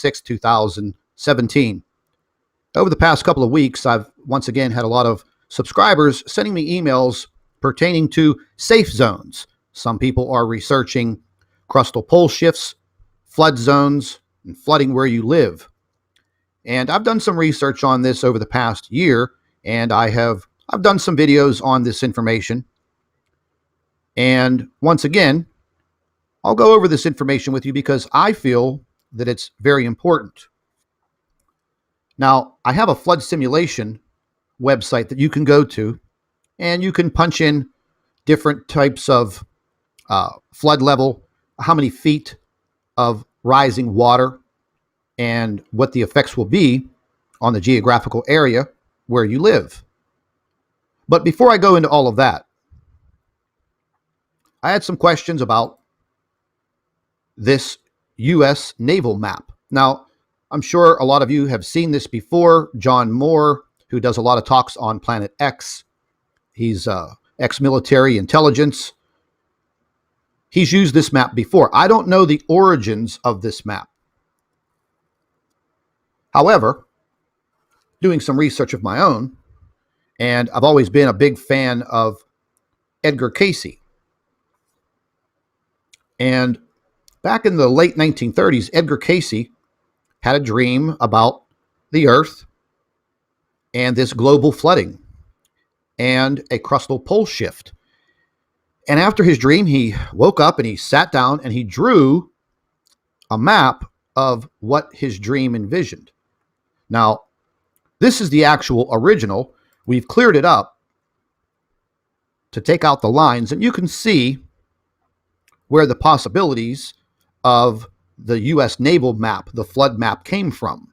6, 2017. Over the past couple of weeks, I've once again had a lot of subscribers sending me emails pertaining to safe zones. Some people are researching crustal pole shifts, flood zones, and flooding where you live. And I've done some research on this over the past year, and I've done some videos on this information. And once again, I'll go over this information with you because I feel that it's very important. Now, I have a flood simulation website that you can go to, and you can punch in different types of flood level, how many feet of rising water, and what the effects will be on the geographical area where you live. But before I go into all of that, I had some questions about this U.S. naval map. Now, I'm sure a lot of you have seen this before. John Moore, who does a lot of talks on Planet X, he's ex-military intelligence. He's used this map before. I don't know the origins of this map. However, doing some research of my own, and I've always been a big fan of Edgar Cayce. And back in the late 1930s, Edgar Cayce had a dream about the Earth and this global flooding and a crustal pole shift. And after his dream, he woke up and he sat down and he drew a map of what his dream envisioned. Now, this is the actual original. We've cleared it up to take out the lines, and you can see where the possibilities of the U.S. naval map, the flood map, came from.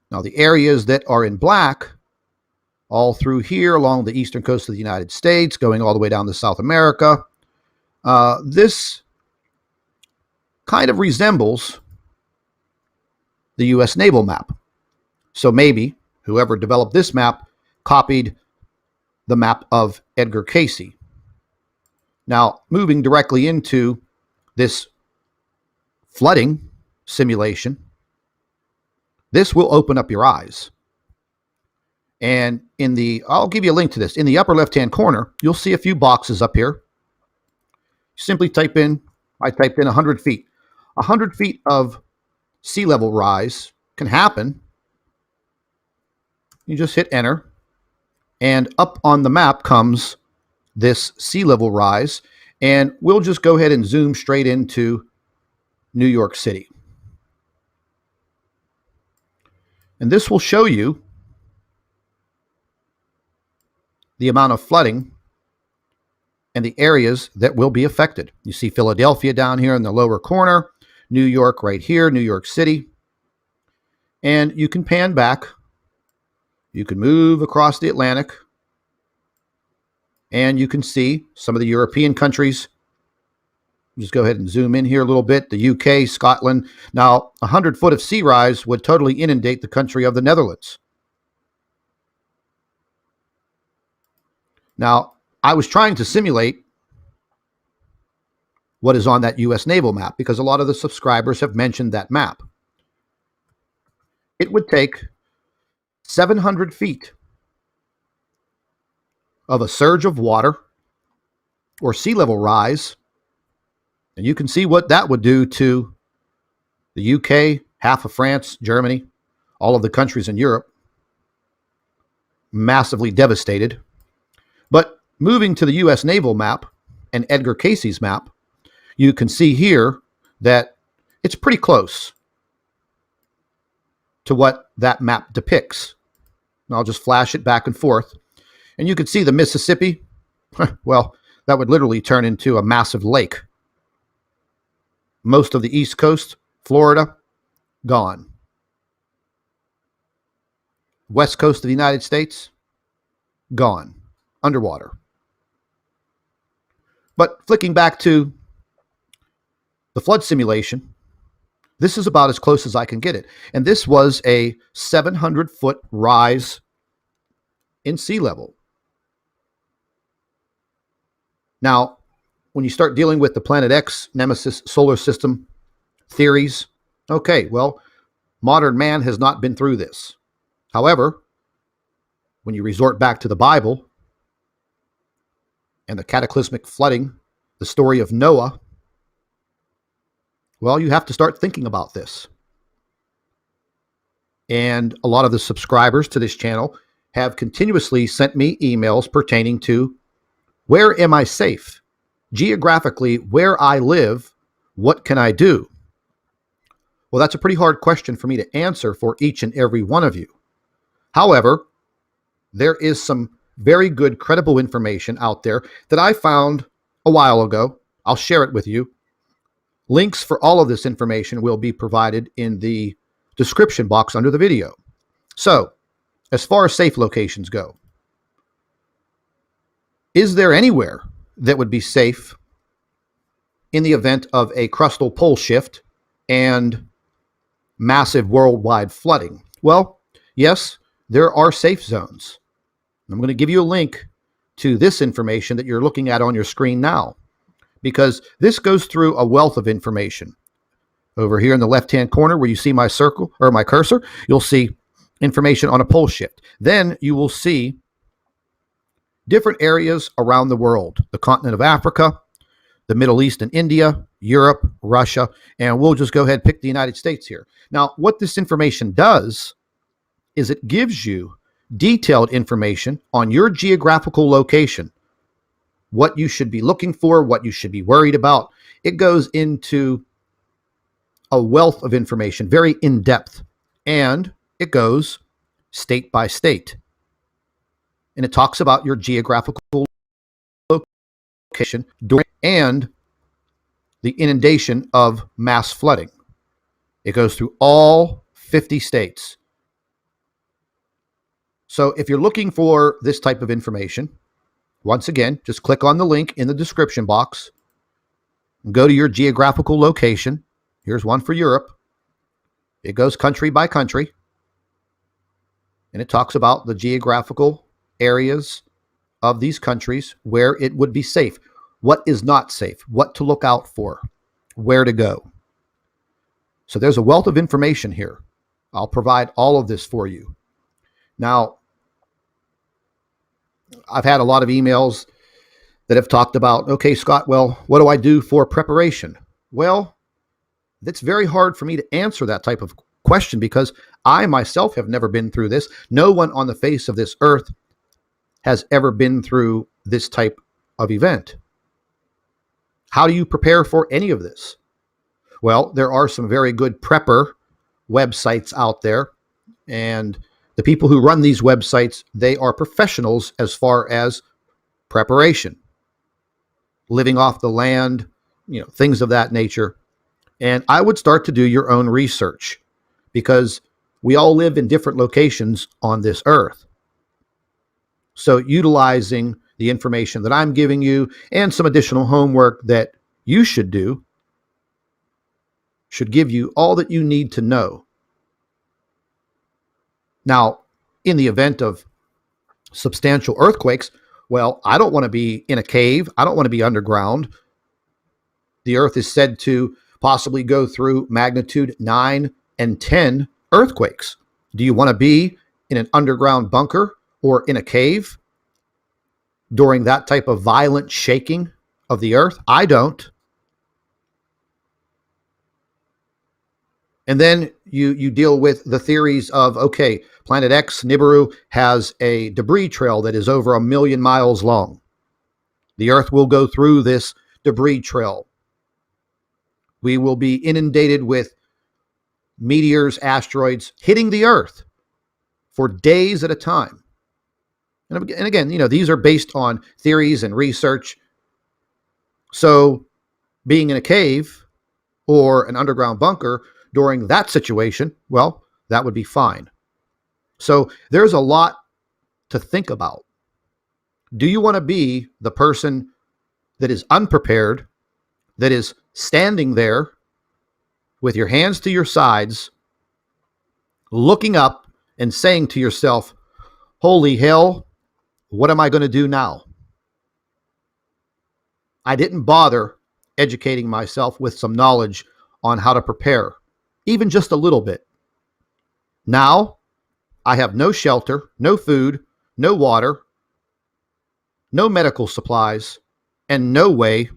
Now, the areas that are in black, all through here along the eastern coast of the United States, going all the way down to South America, this kind of resembles the U.S. naval map. So maybe whoever developed this map copied the map of Edgar Cayce. Now, moving directly into this flooding simulation, this will open up your eyes. And I'll give you a link to this. In the upper left-hand corner, you'll see a few boxes up here. Simply I typed in 100 feet. 100 feet of sea level rise can happen. You just hit enter, and up on the map comes this sea level rise, and we'll just go ahead and zoom straight into New York City. And this will show you the amount of flooding and the areas that will be affected. You see Philadelphia down here in the lower corner, New York right here, New York City. And you can pan back. You can move across the Atlantic. And you can see some of the European countries. Just go ahead and zoom in here a little bit. The UK, Scotland. Now, 100 foot of sea rise would totally inundate the country of the Netherlands. Now, I was trying to simulate what is on that U.S. naval map because a lot of the subscribers have mentioned that map. It would take 700 feet of a surge of water or sea level rise, and you can see what that would do to the UK, half of France, Germany, all of the countries in Europe. Massively devastated. But moving to the U.S. naval map and Edgar Cayce's map, you can see here that it's pretty close to what that map depicts. And I'll just flash it back and forth. And you can see the Mississippi. Well, that would literally turn into a massive lake. Most of the East Coast, Florida, gone. West Coast of the United States, gone. Underwater. But flicking back to the flood simulation, this is about as close as I can get it. And this was a 700-foot rise in sea level. Now, when you start dealing with the Planet X, Nemesis solar system theories, Okay, well, modern man has not been through this. However, when you resort back to the Bible and the cataclysmic flooding, the story of Noah, well, you have to start thinking about this. And a lot of the subscribers to this channel have continuously sent me emails pertaining to where am I safe? Geographically, where I live, what can I do? Well, that's a pretty hard question for me to answer for each and every one of you. However, there is some very good, credible information out there that I found a while ago. I'll share it with you. Links for all of this information will be provided in the description box under the video. So, as far as safe locations go, is there anywhere that would be safe in the event of a crustal pole shift and massive worldwide flooding? Well, yes, there are safe zones. I'm going to give you a link to this information that you're looking at on your screen now, because this goes through a wealth of information. Over here in the left-hand corner where you see my circle or my cursor, you'll see information on a pole shift. Then you will see different areas around the world, the continent of Africa, the Middle East and India, Europe, Russia, and we'll just go ahead and pick the United States here. Now, what this information does is it gives you detailed information on your geographical location, what you should be looking for, what you should be worried about. It goes into a wealth of information, very in-depth, and it goes state by state. And it talks about your geographical location during and the inundation of mass flooding. It goes through all 50 states. So if you're looking for this type of information, once again, just click on the link in the description box and go to your geographical location. Here's one for Europe. It goes country by country, and it talks about the geographical areas of these countries where it would be safe, what is not safe, what to look out for, where to go. So there's a wealth of information here. I'll provide all of this for you. Now, I've had a lot of emails that have talked about, okay, Scott, well, what do I do for preparation? Well, it's very hard for me to answer that type of question because I myself have never been through this. No one on the face of this earth has ever been through this type of event. How do you prepare for any of this? Well, there are some very good prepper websites out there, and the people who run these websites, they are professionals as far as preparation, living off the land, things of that nature. And I would start to do your own research because we all live in different locations on this earth. So utilizing the information that I'm giving you and some additional homework that you should do should give you all that you need to know. Now, in the event of substantial earthquakes, well, I don't want to be in a cave. I don't want to be underground. The earth is said to possibly go through magnitude 9 and 10 earthquakes. Do you want to be in an underground bunker or in a cave during that type of violent shaking of the earth? I don't. And then you deal with the theories of, okay, Planet X, Nibiru, has a debris trail that is over 1 million miles long. The Earth will go through this debris trail. We will be inundated with meteors, asteroids hitting the Earth for days at a time. And again, these are based on theories and research. So being in a cave or an underground bunker during that situation, well, that would be fine. So there's a lot to think about. Do you want to be the person that is unprepared, that is standing there with your hands to your sides, looking up and saying to yourself, holy hell, what am I going to do now? I didn't bother educating myself with some knowledge on how to prepare. even just a little bit. Now I have no shelter, no food, no water, no medical supplies, and no way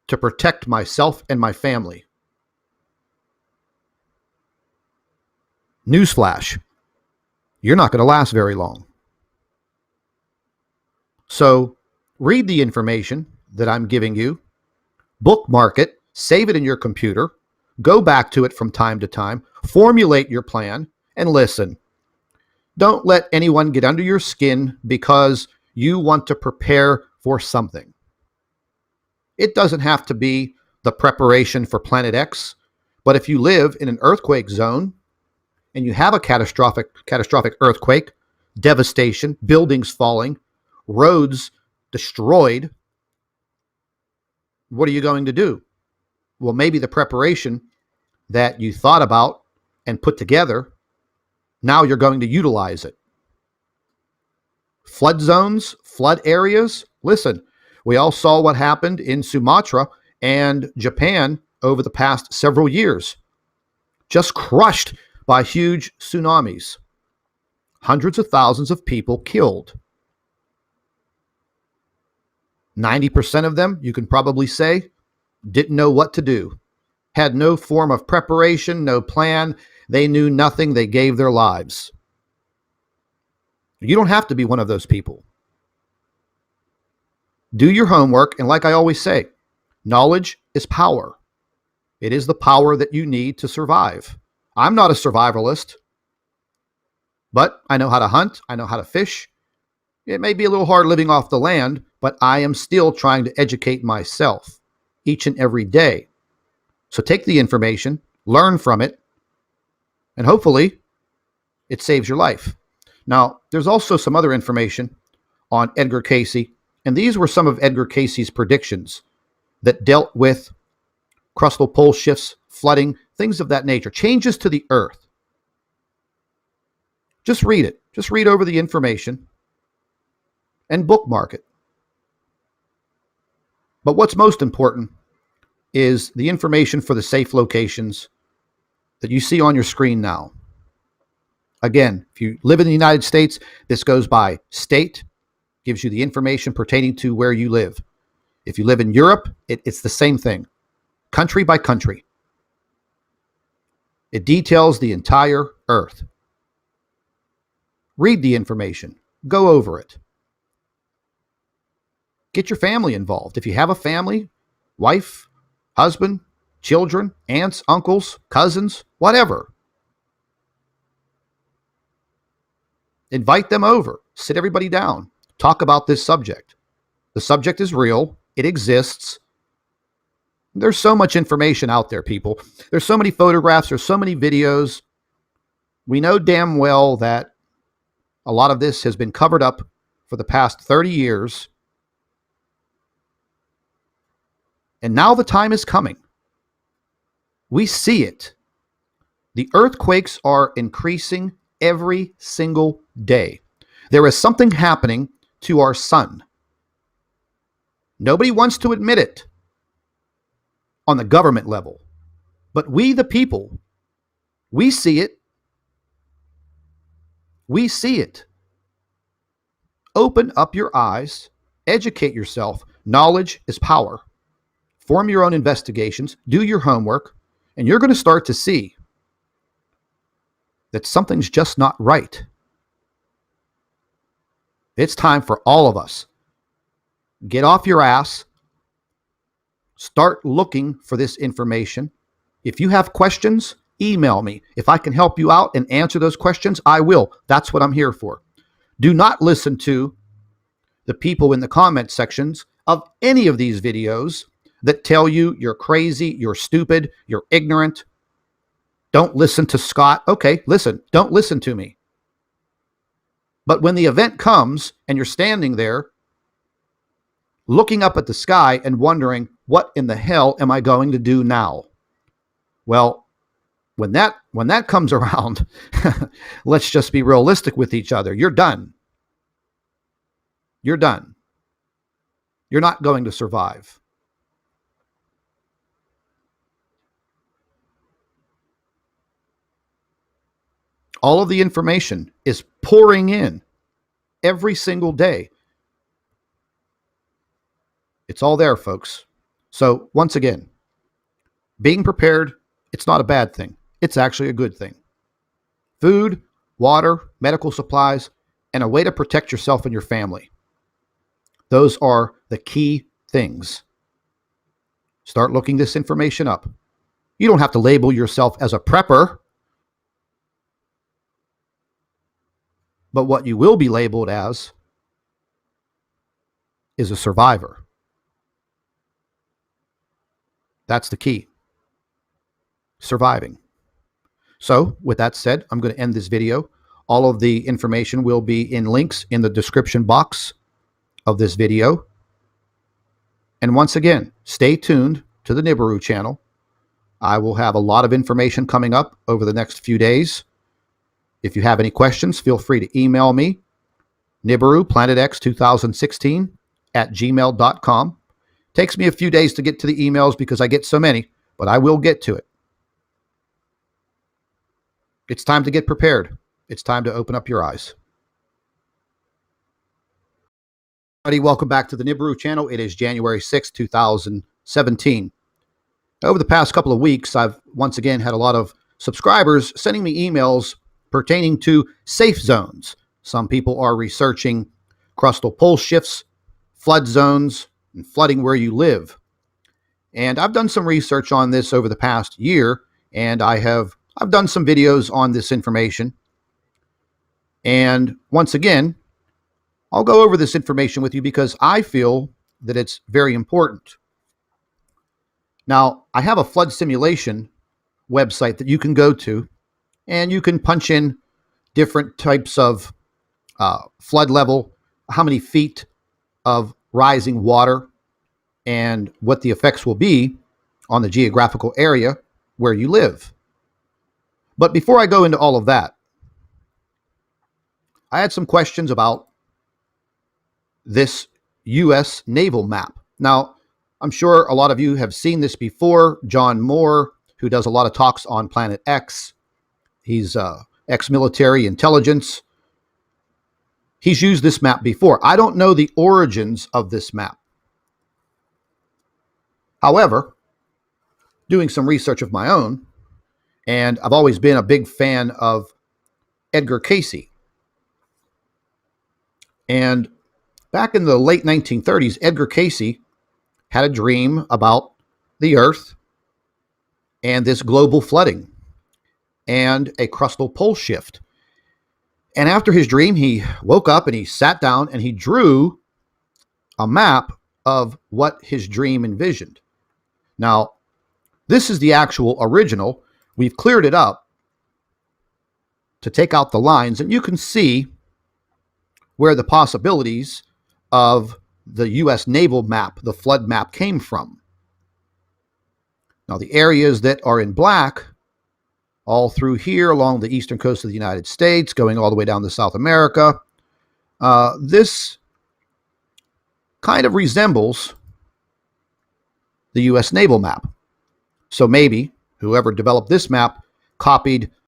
to protect myself and my family. Newsflash, you're not going to last very long. So read the information that I'm giving you, bookmark it, save it in your computer, go back to it from time to time, formulate your plan, and listen. Don't let anyone get under your skin because you want to prepare for something. It doesn't have to be the preparation for Planet X, but if you live in an earthquake zone and you have a catastrophic earthquake, devastation, buildings falling, roads destroyed, what are you going to do? Well, maybe the preparation that you thought about and put together, now you're going to utilize it. Flood zones, flood areas. Listen, we all saw what happened in Sumatra and Japan over the past several years. Just crushed by huge tsunamis. Hundreds of thousands of people killed. 90% of them, you can probably say, didn't know what to do. Had no form of preparation, no plan. They knew nothing. They gave their lives. You don't have to be one of those people. Do your homework, and like I always say, knowledge is power. It is the power that you need to survive. I'm not a survivalist, but I know how to hunt. I know how to fish. It may be a little hard living off the land, but I am still trying to educate myself each and every day. So take the information, learn from it, and hopefully it saves your life. Now, there's also some other information on Edgar Cayce, and these were some of Edgar Cayce's predictions that dealt with crustal pole shifts, flooding, things of that nature, changes to the earth. Just read it. Just read over the information and bookmark it. But what's most important is the information for the safe locations that you see on your screen now. Again, if you live in the United States, this goes by state, gives you the information pertaining to where you live. If you live in Europe, it's the same thing, country by country. It details the entire earth. Read the information. Go over it. Get your family involved. If you have a family, wife, husband, children, aunts, uncles, cousins, whatever. Invite them over. Sit everybody down. Talk about this subject. The subject is real. It exists. There's so much information out there, people. There's so many photographs. There's so many videos. We know damn well that a lot of this has been covered up for the past 30 years. And now the time is coming. We see it. The earthquakes are increasing every single day. There is something happening to our sun. Nobody wants to admit it on the government level. But we, the people, we see it. We see it. Open up your eyes. Educate yourself. Knowledge is power. Form your own investigations. Do your homework. And you're going to start to see that something's just not right. It's time for all of us. Get off your ass. Start looking for this information. If you have questions, email me. If I can help you out and answer those questions, I will. That's what I'm here for. Do not listen to the people in the comment sections of any of these videos that tell you you're crazy, you're stupid, you're ignorant. Don't listen to Scott. Okay, listen. Don't listen to me. But when the event comes and you're standing there looking up at the sky and wondering, what in the hell am I going to do now? Well, when that comes around, let's just be realistic with each other. You're done. You're done. You're not going to survive. All of the information is pouring in every single day. It's all there, folks. So once again, being prepared, it's not a bad thing. It's actually a good thing. Food, water, medical supplies, and a way to protect yourself and your family. Those are the key things. Start looking this information up. You don't have to label yourself as a prepper, but what you will be labeled as is a survivor. That's the key. Surviving. So with that said, I'm going to end this video. All of the information will be in links in the description box of this video. And once again, stay tuned to the Nibiru channel. I will have a lot of information coming up over the next few days. If you have any questions, feel free to email me, nibiru2016@gmail.com. Takes me a few days to get to the emails because I get so many, but I will get to it. It's time to get prepared. It's time to open up your eyes. Welcome back to the Nibiru channel. It is January 6, 2017. Over the past couple of weeks, I've once again had a lot of subscribers sending me emails pertaining to safe zones. Some people are researching crustal poleshifts, flood zones, and flooding where you live. And I've done some research on this over the past year, and I've done some videos on this information. And once again, I'll go over this information with you because I feel that it's very important. Now, I have a flood simulation website that you can go to, and you can punch in different types of flood level, how many feet of rising water, and what the effects will be on the geographical area where you live. But before I go into all of that, I had some questions about this U.S. naval map. Now, I'm sure a lot of you have seen this before. John Moore, who does a lot of talks on Planet X, he's ex-military intelligence. He's used this map before. I don't know the origins of this map. However, doing some research of my own, and I've always been a big fan of Edgar Cayce. And back in the late 1930s, Edgar Cayce had a dream about the Earth and this global flooding and a crustal poleshift. And after his dream, he woke up and he sat down and he drew a map of what his dream envisioned. Now, this is the actual original. We've cleared it up to take out the lines, and you can see where the possibilities of the U.S. naval map, the flood map, came from. Now, the areas that are in black, all through here along the eastern coast of the United States, going all the way down to South America, this kind of resembles the U.S. naval map. So maybe whoever developed this map copied